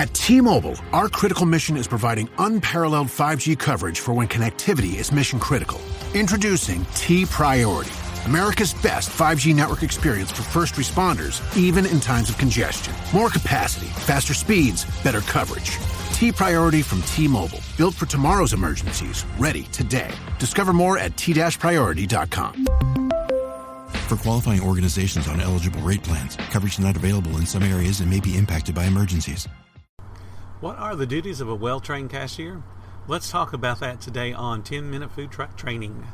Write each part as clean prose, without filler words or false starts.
At T-Mobile, our critical mission is providing unparalleled 5G coverage for when connectivity is mission critical. Introducing T-Priority, America's best 5G network experience for first responders, even in times of congestion. More capacity, faster speeds, better coverage. T-Priority from T-Mobile, built for tomorrow's emergencies, ready today. Discover more at t-priority.com. For qualifying organizations on eligible rate plans, coverage not available in some areas and may be impacted by emergencies. What are the duties of a well-trained cashier? Let's talk about that today on 10-Minute Food Truck Training.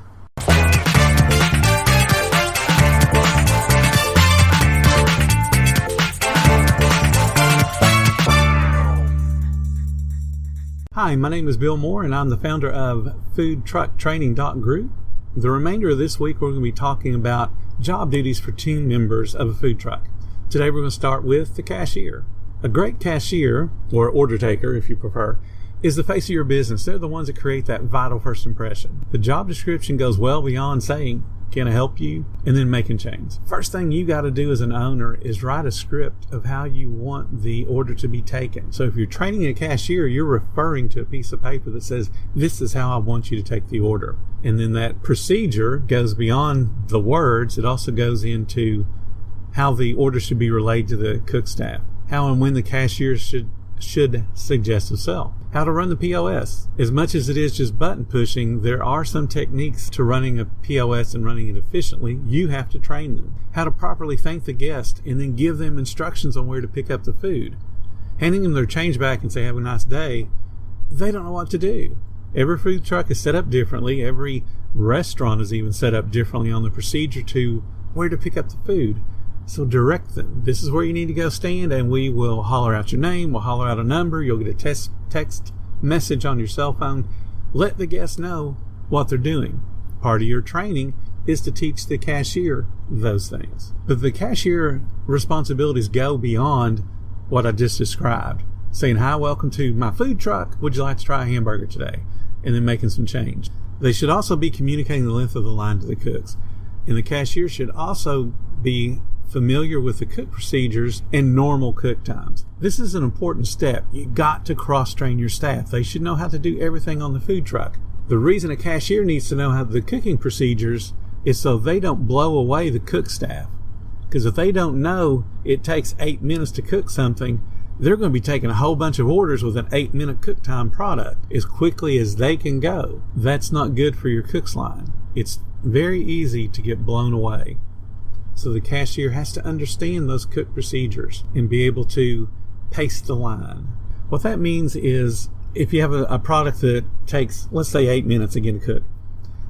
Hi, my name is Bill Moore, and I'm the founder of foodtrucktraining.group. The remainder of this week, we're going to be talking about job duties for team members of a food truck. Today, we're going to start with the cashier. A great cashier, or order taker if you prefer, is the face of your business. They're the ones that create that vital first impression. The job description goes well beyond saying, "Can I help you?" and then making change. First thing you got to do as an owner is write a script of how you want the order to be taken. So if you're training a cashier, you're referring to a piece of paper that says, "This is how I want you to take the order." And then that procedure goes beyond the words. It also goes into how the order should be relayed to the cook staff, how and when the cashier should suggest a sell, how to run the POS. As much as it is just button pushing, there are some techniques to running a POS and running it efficiently. You have to train them. How to properly thank the guest and then give them instructions on where to pick up the food. Handing them their change back and say, "Have a nice day," they don't know what to do. Every food truck is set up differently. Every restaurant is even set up differently on the procedure to where to pick up the food. So direct them. This is where you need to go stand, and we will holler out your name. We'll holler out a number. You'll get a text message on your cell phone. Let the guests know what they're doing. Part of your training is to teach the cashier those things. But the cashier responsibilities go beyond what I just described. Saying, "Hi, welcome to my food truck. Would you like to try a hamburger today?" And then making some change. They should also be communicating the length of the line to the cooks. And the cashier should also be familiar with the cook procedures and normal cook times. This is an important step. You got to cross-train your staff. They should know how to do everything on the food truck. The reason a cashier needs to know how the cooking procedures is so they don't blow away the cook staff. Because if they don't know it takes 8 minutes to cook something, they're going to be taking a whole bunch of orders with an 8-minute cook time product as quickly as they can go. That's not good for your cook's line. It's very easy to get blown away. So the cashier has to understand those cook procedures and be able to pace the line. What that means is if you have a product that takes, let's say, 8 minutes again to cook,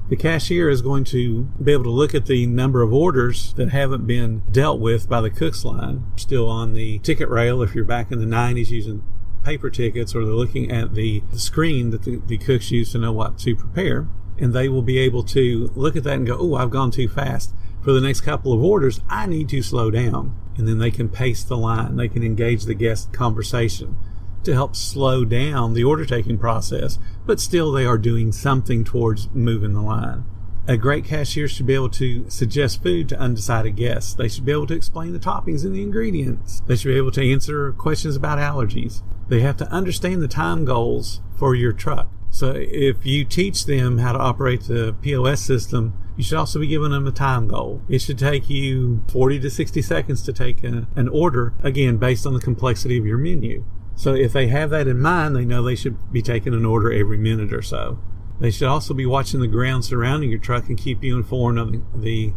the cashier is going to be able to look at the number of orders that haven't been dealt with by the cook's line, still on the ticket rail if you're back in the 90s using paper tickets, or they're looking at the screen that the cooks use to know what to prepare, and they will be able to look at that and go, "Oh, I've gone too fast. For the next couple of orders, I need to slow down." And then they can pace the line. They can engage the guest conversation to help slow down the order taking process, but still they are doing something towards moving the line. A great cashier should be able to suggest food to undecided guests. They should be able to explain the toppings and the ingredients. They should be able to answer questions about allergies. They have to understand the time goals for your truck. So if you teach them how to operate the POS system, you should also be giving them a time goal. It should take you 40 to 60 seconds to take an order, again, based on the complexity of your menu. So if they have that in mind, they know they should be taking an order every minute or so. They should also be watching the ground surrounding your truck and keep you informed of the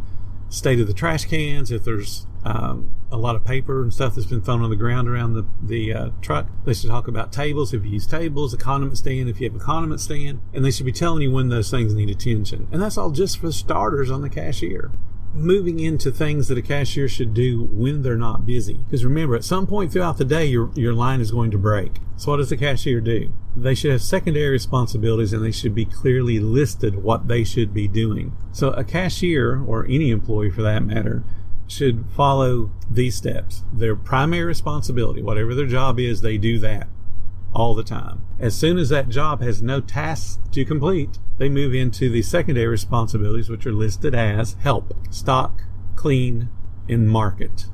state of the trash cans. If there's a lot of paper and stuff that's been thrown on the ground around the truck, they should talk about tables if you use tables, a condiment stand if you have a condiment stand, and they should be telling you when those things need attention. And that's all just for starters on the cashier. Moving into things that a cashier should do when they're not busy. Because remember, at some point throughout the day, your line is going to break. So what does the cashier do? They should have secondary responsibilities, and they should be clearly listed what they should be doing. So a cashier, or any employee for that matter, should follow these steps. Their primary responsibility, whatever their job is, they do that all the time. As soon as that job has no tasks to complete, they move into the secondary responsibilities, which are listed as help, stock, clean, and market.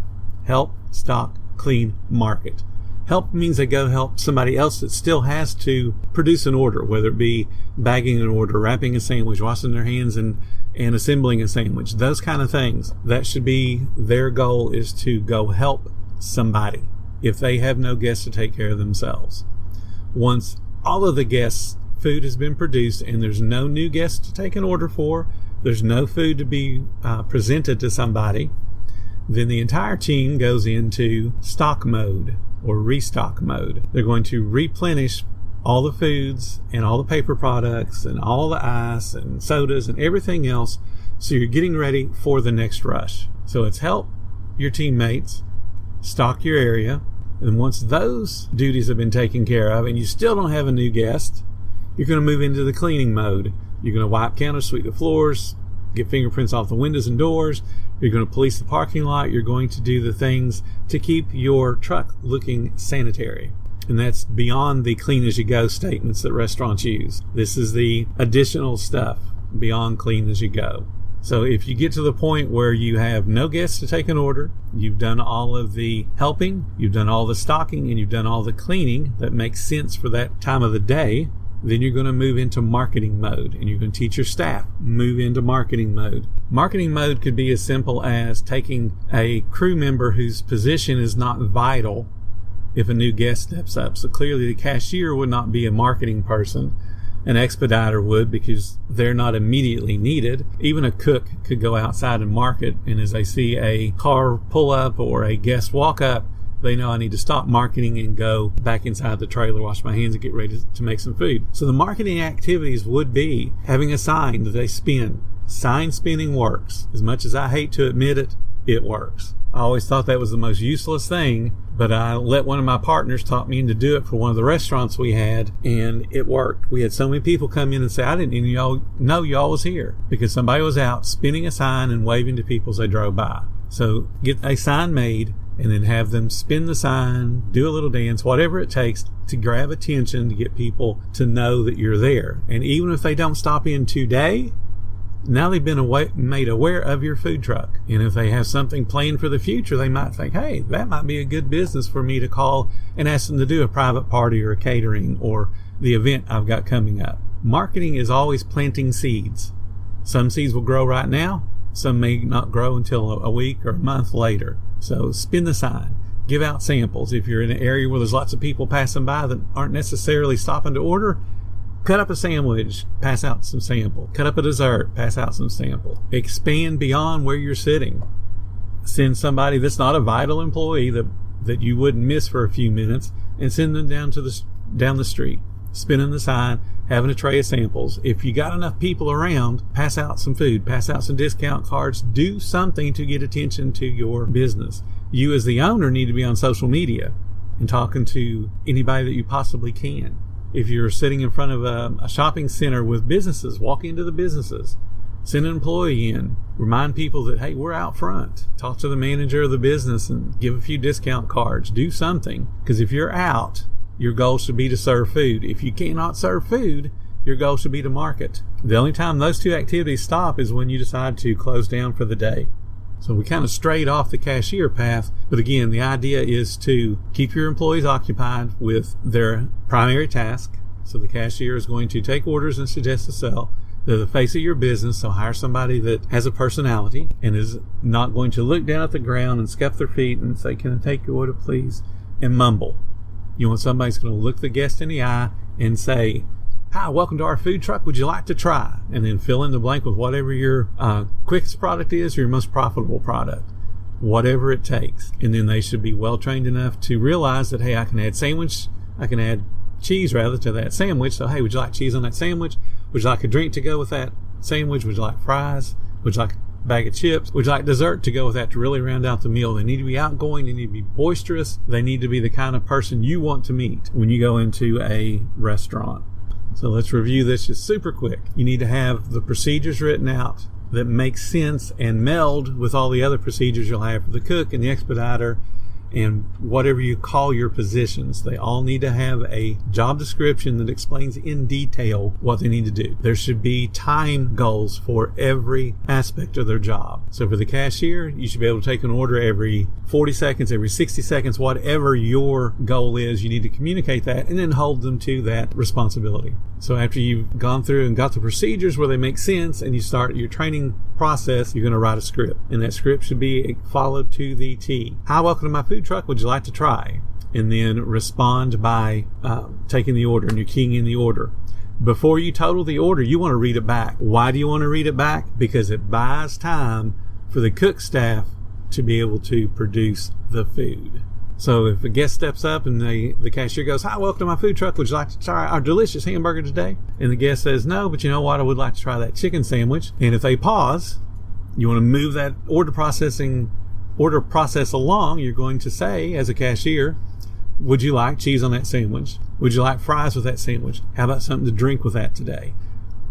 Help, stock, clean, market. Help means they go help somebody else that still has to produce an order, whether it be bagging an order, wrapping a sandwich, washing their hands, and assembling a sandwich. Those kind of things. That should be their goal, is to go help somebody if they have no guests to take care of themselves. Once all of the guests' food has been produced and there's no new guests to take an order for, there's no food to be presented to somebody, then the entire team goes into stock mode or restock mode. They're going to replenish all the foods and all the paper products and all the ice and sodas and everything else, so you're getting ready for the next rush. So it's help your teammates stock your area, and once those duties have been taken care of and you still don't have a new guest, you're going to move into the cleaning mode. You're going to wipe counters, sweep the floors, get fingerprints off the windows and doors. You're going to police the parking lot. You're going to do the things to keep your truck looking sanitary. And that's beyond the clean as you go statements that restaurants use. This is the additional stuff beyond clean as you go. So if you get to the point where you have no guests to take an order, you've done all of the helping, you've done all the stocking, and you've done all the cleaning that makes sense for that time of the day, then you're going to move into marketing mode, and you're going to teach your staff, move into marketing mode. Marketing mode could be as simple as taking a crew member whose position is not vital if a new guest steps up. So clearly the cashier would not be a marketing person. An expediter would, because they're not immediately needed. Even a cook could go outside and market, and as they see a car pull up or a guest walk up, they know I need to stop marketing and go back inside the trailer, wash my hands, and get ready to make some food. So the marketing activities would be having a sign that they spin. Sign spinning works. As much as I hate to admit it, it works. I always thought that was the most useless thing, but I let one of my partners talk me into do it for one of the restaurants we had, and it worked. We had so many people come in and say, I didn't even know y'all was here, because somebody was out spinning a sign and waving to people as they drove by. So get a sign made and then have them spin the sign, do a little dance, whatever it takes to grab attention, to get people to know that you're there. And even if they don't stop in today, now they've been made aware of your food truck. And if they have something planned for the future, they might think, hey, that might be a good business for me to call and ask them to do a private party or a catering or the event I've got coming up. Marketing is always planting seeds. Some seeds will grow right now. Some may not grow until a week or a month later. So spin the sign. Give out samples. If you're in an area where there's lots of people passing by that aren't necessarily stopping to order, cut up a sandwich, pass out some sample. Cut up a dessert, pass out some sample. Expand beyond where you're sitting. Send somebody that's not a vital employee that you wouldn't miss for a few minutes, and send them down the street, spinning the sign, having a tray of samples. If you got enough people around, pass out some food, pass out some discount cards, do something to get attention to your business. You as the owner need to be on social media and talking to anybody that you possibly can. If you're sitting in front of a shopping center with businesses, walk into the businesses, send an employee in, remind people that, hey, we're out front. Talk to the manager of the business and give a few discount cards. Do something, because if you're out, your goal should be to serve food. If you cannot serve food, your goal should be to market. The only time those two activities stop is when you decide to close down for the day. So we kind of strayed off the cashier path, but again, the idea is to keep your employees occupied with their primary task. So the cashier is going to take orders and suggest to sell. They're the face of your business, so hire somebody that has a personality and is not going to look down at the ground and scuff their feet and say, can I take your order, please? And mumble. You want somebody who's going to look the guest in the eye and say, hi, welcome to our food truck. Would you like to try? And then fill in the blank with whatever your quickest product is or your most profitable product, whatever it takes. And then they should be well trained enough to realize that, hey, I can add cheese to that sandwich. So, hey, would you like cheese on that sandwich? Would you like a drink to go with that sandwich? Would you like fries? Would you like a bag of chips? Would you like dessert to go with that to really round out the meal? They need to be outgoing. They need to be boisterous. They need to be the kind of person you want to meet when you go into a restaurant. So let's review this just super quick. You need to have the procedures written out that make sense and meld with all the other procedures you'll have for the cook and the expediter and whatever you call your positions, they all need to have a job description that explains in detail what they need to do. There should be time goals for every aspect of their job. So for the cashier, you should be able to take an order every 40 seconds, every 60 seconds, whatever your goal is. You need to communicate that and then hold them to that responsibility. So after you've gone through and got the procedures where they make sense and you start your training process, you're going to write a script, and that script should be followed to the T. Hi, welcome to my food truck. Would you like to try? And then respond by taking the order, and you're keying in the order. Before you total the order, you want to read it back. Why do you want to read it back? Because it buys time for the cook staff to be able to produce the food. So if a guest steps up and the cashier goes, hi, welcome to my food truck. Would you like to try our delicious hamburger today? And the guest says, no, but you know what? I would like to try that chicken sandwich. And if they pause, you want to move that order process along. You're going to say, as a cashier, would you like cheese on that sandwich? Would you like fries with that sandwich? How about something to drink with that today?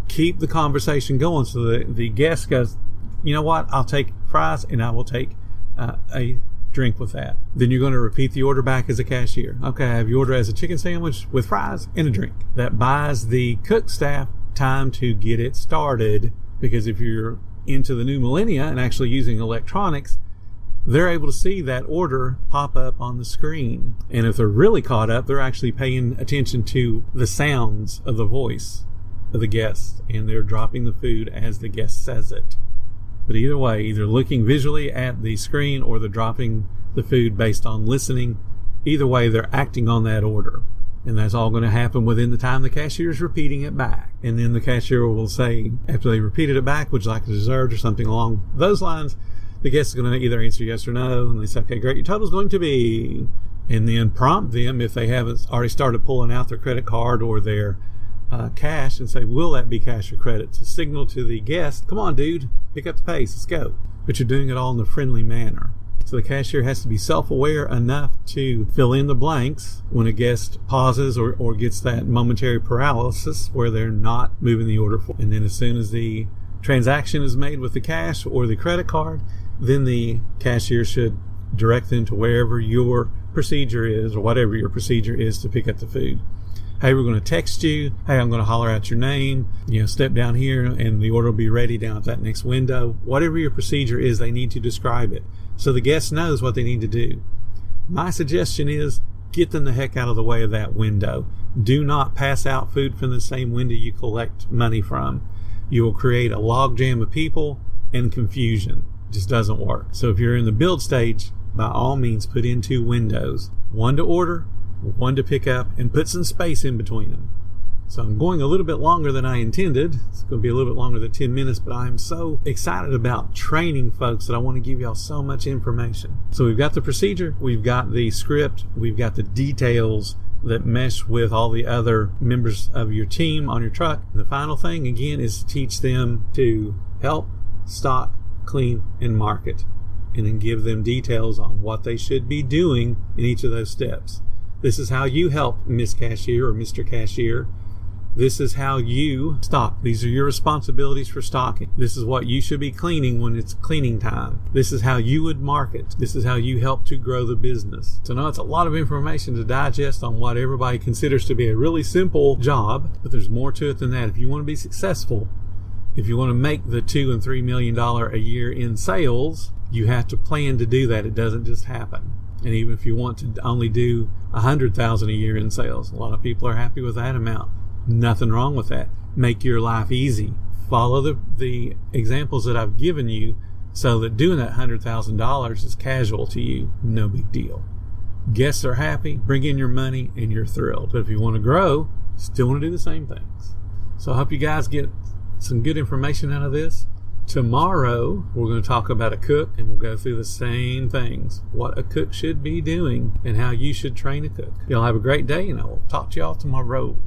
Keep the conversation going so the guest goes, you know what? I'll take fries and I will take a drink with that. Then you're going to repeat the order back as a cashier. Okay, I have your order as a chicken sandwich with fries and a drink. That buys the cook staff time to get it started, because if you're into the new millennia and actually using electronics, they're able to see that order pop up on the screen. And if they're really caught up, they're actually paying attention to the sounds of the voice of the guest, and they're dropping the food as the guest says it. But either way, either looking visually at the screen or they're dropping the food based on listening. Either way, they're acting on that order. And that's all going to happen within the time the cashier is repeating it back. And then the cashier will say, after they repeated it back, would you like a dessert or something along those lines? The guest is going to either answer yes or no. And they say, okay, great, your total is going to be... And then prompt them, if they haven't already started pulling out their credit card or their cash, and say, will that be cash or credit? To signal to the guest, come on, dude, pick up the pace, let's go. But you're doing it all in a friendly manner. So the cashier has to be self-aware enough to fill in the blanks when a guest pauses or gets that momentary paralysis where they're not moving the order forward. And then as soon as the transaction is made with the cash or the credit card, then the cashier should direct them to wherever your procedure is, or whatever your procedure is, to pick up the food. Hey, we're going to text you. Hey, I'm going to holler out your name. Step down here and the order will be ready down at that next window. Whatever your procedure is, they need to describe it so the guest knows what they need to do. My suggestion is get them the heck out of the way of that window. Do not pass out food from the same window you collect money from. You will create a logjam of people and confusion. It just doesn't work. So if you're in the build stage, by all means, put in 2 windows. One to order, one to pick up, and put some space in between them. So I'm going a little bit longer than I intended. It's going to be a little bit longer than 10 minutes, but I'm so excited about training folks that I want to give y'all so much information. So we've got the procedure, we've got the script, we've got the details that mesh with all the other members of your team on your truck. And the final thing, again, is to teach them to help, stock, clean, and market, and then give them details on what they should be doing in each of those steps. This is how you help Miss Cashier or Mr. Cashier. This is how you stock. These are your responsibilities for stocking. This is what you should be cleaning when it's cleaning time. This is how you would market. This is how you help to grow the business. So now it's a lot of information to digest on what everybody considers to be a really simple job, but there's more to it than that. If you want to be successful, if you want to make the $2 and $3 million a year in sales, you have to plan to do that. It doesn't just happen. And even if you want to only do $100,000 a year in sales, a lot of people are happy with that amount. Nothing wrong with that. Make your life easy. Follow the examples that I've given you so that doing that $100,000 is casual to you. No big deal. Guests are happy, bring in your money, and you're thrilled. But if you want to grow, still want to do the same things. So I hope you guys get some good information out of this. Tomorrow, we're going to talk about a cook, and we'll go through the same things. What a cook should be doing and how you should train a cook. Y'all have a great day, and I will talk to y'all tomorrow.